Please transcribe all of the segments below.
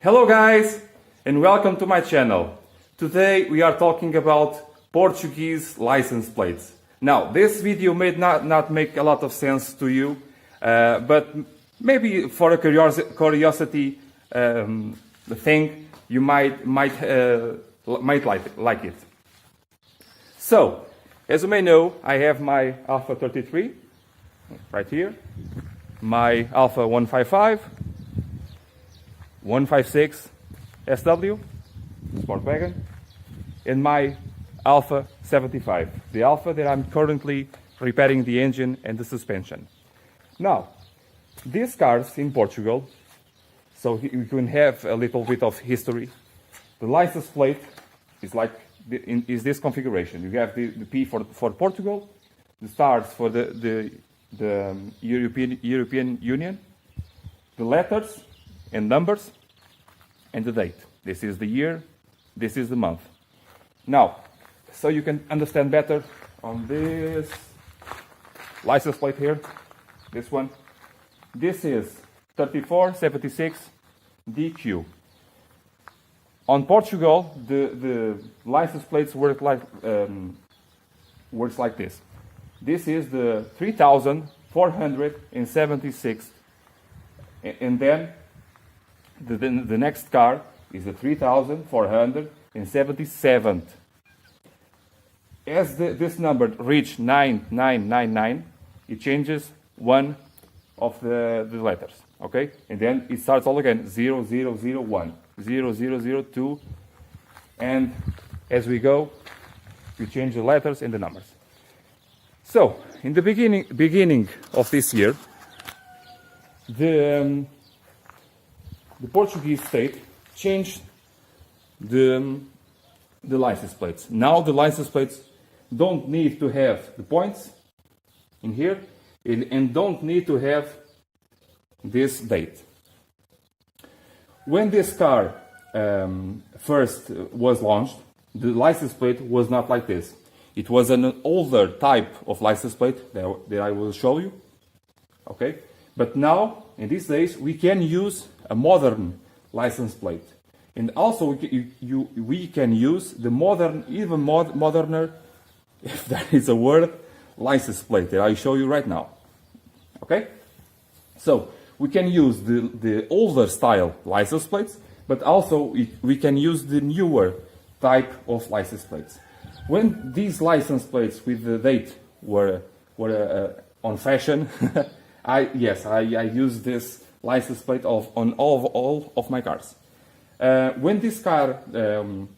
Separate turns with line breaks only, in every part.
Hello guys, and welcome to my channel. Today we are talking about Portuguese license plates. Now, this video may not make a lot of sense to you, but maybe for a curiosity thing, you might like it. So, as you may know, I have my Alfa 33 right here, my Alfa 155, 156 SW, sport wagon, and my Alfa 75, the Alfa that I'm currently repairing the engine and the suspension. Now, these cars in Portugal, so you can have a little bit of history. The license plate is like is this configuration. You have the P for Portugal, the stars for the European Union, the letters and numbers, and the date. This is the year, this is the month. Now, so you can understand better on this license plate here, this one. This is 3476 DQ. On Portugal, the license plates works like this. This is the 3476, and then the next car is the 3477. As this number reaches 9999, it changes one of the letters, okay? And then it starts all again, 0001, 0002, and as we go, we change the letters and the numbers. So, in the beginning of this year, the Portuguese state changed the license plates. Now the license plates don't need to have the points in here and don't need to have this date. When this car first was launched, the license plate was not like this. It was an older type of license plate that I will show you. Okay? But now, in these days, we can use a modern license plate. And also, we can use the modern, even moderner, if that is a word, license plate that I show you right now. Okay? So, we can use the older style license plates, but also we can use the newer type of license plates. When these license plates with the date were on fashion, I used this license plate on all of my cars. When this car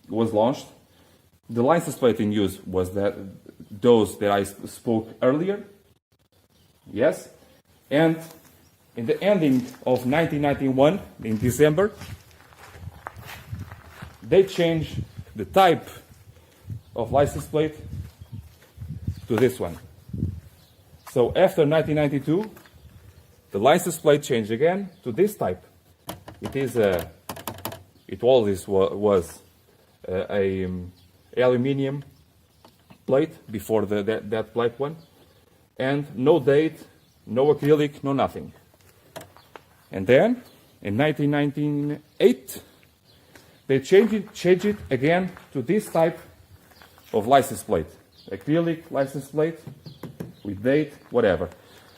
was launched, the license plate in use was those that I spoke earlier. Yes, and in the ending of 1991, in December, they changed the type of license plate to this one. So after 1992, the license plate changed again to this type. It always was a aluminium plate before that black one, and no date, no acrylic, no nothing. And then in 1998, they changed it again to this type of license plate, acrylic license plate with date, whatever.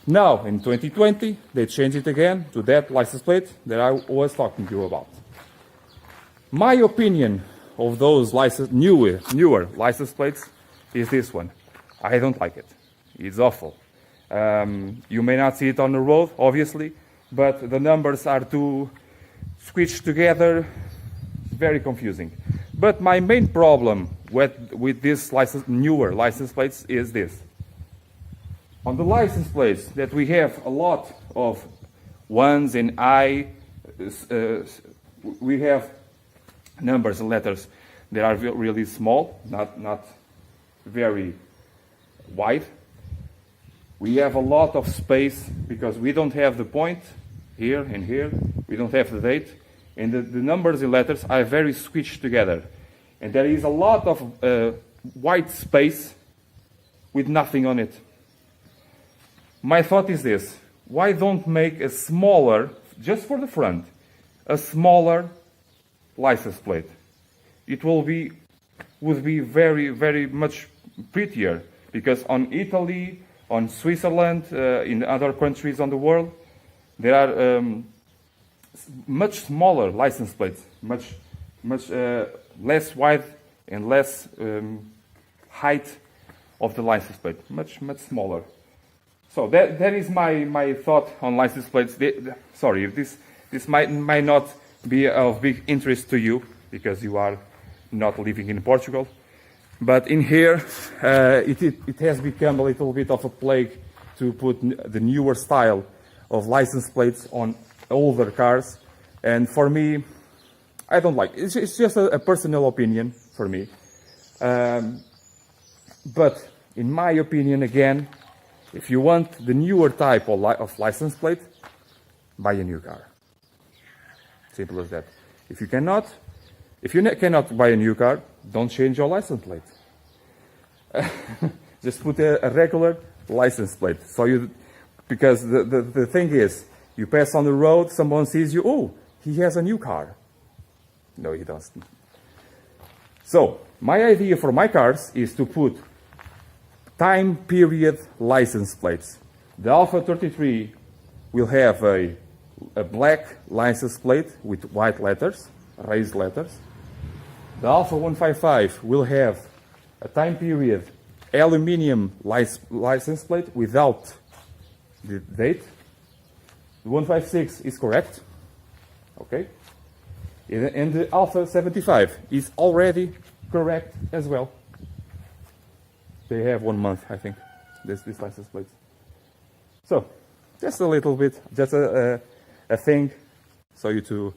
Now in 2020, they changed it again to that license plate that I was talking to you about. My opinion of those newer license plates is this one. I don't like it. It's awful. You may not see it on the road, obviously, but the numbers are too squished together. Very confusing. But my main problem with this newer license plates is this. On the license plates that we have a lot of ones and we have numbers and letters that are really small, not very wide. We have a lot of space because we don't have the point here and here. We don't have the date. And the numbers and letters are very squished together. And there is a lot of white space with nothing on it. My thought is this. Why don't make a smaller, just for the front, a smaller license plate. It would be very, very much prettier, because on Italy, on Switzerland, in other countries on the world, there are much smaller license plates, much less wide and less height of the license plate, much smaller. So that is my thought on license plates. Sorry, if this might not be of big interest to you, because you are not living in Portugal. But in here, it has become a little bit of a plague to put the newer style of license plates on older cars. And for me, I don't like it. It's just a personal opinion for me. But in my opinion, again, if you want the newer type of license plate, buy a new car. Simple as that. If you cannot buy a new car, don't change your license plate. Just put a regular license plate. Because the thing is, you pass on the road, someone sees you, oh, he has a new car. No, he doesn't. So, my idea for my cars is to put time period license plates. The Alfa 33 will have a black license plate with white letters, raised letters. The Alfa 155 will have a time period aluminium license plate without the date. The 156 is correct. Okay. And the Alfa 75 is already correct as well. They have 1 month, I think, this license plates. So, just a little bit, just a thing, so you to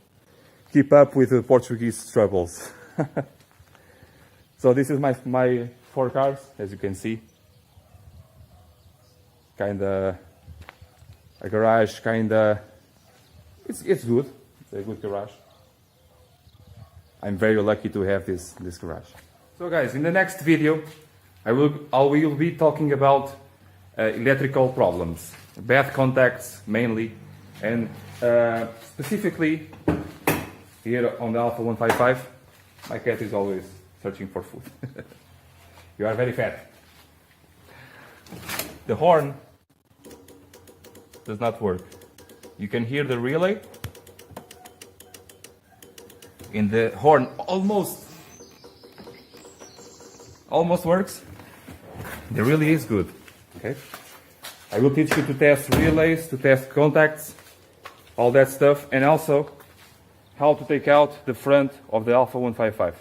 keep up with the Portuguese troubles. So this is my 4 cars, as you can see. Kinda a garage, it's good. It's a good garage. I'm very lucky to have this garage. So guys, in the next video, I will be talking about electrical problems, bad contacts mainly, and specifically here on the Alfa 155, my cat is always searching for food. You are very fat. The horn does not work. You can hear the relay, and the horn almost works. The relay is good. Okay, I will teach you to test relays, to test contacts, all that stuff, and also how to take out the front of the Alfa 155.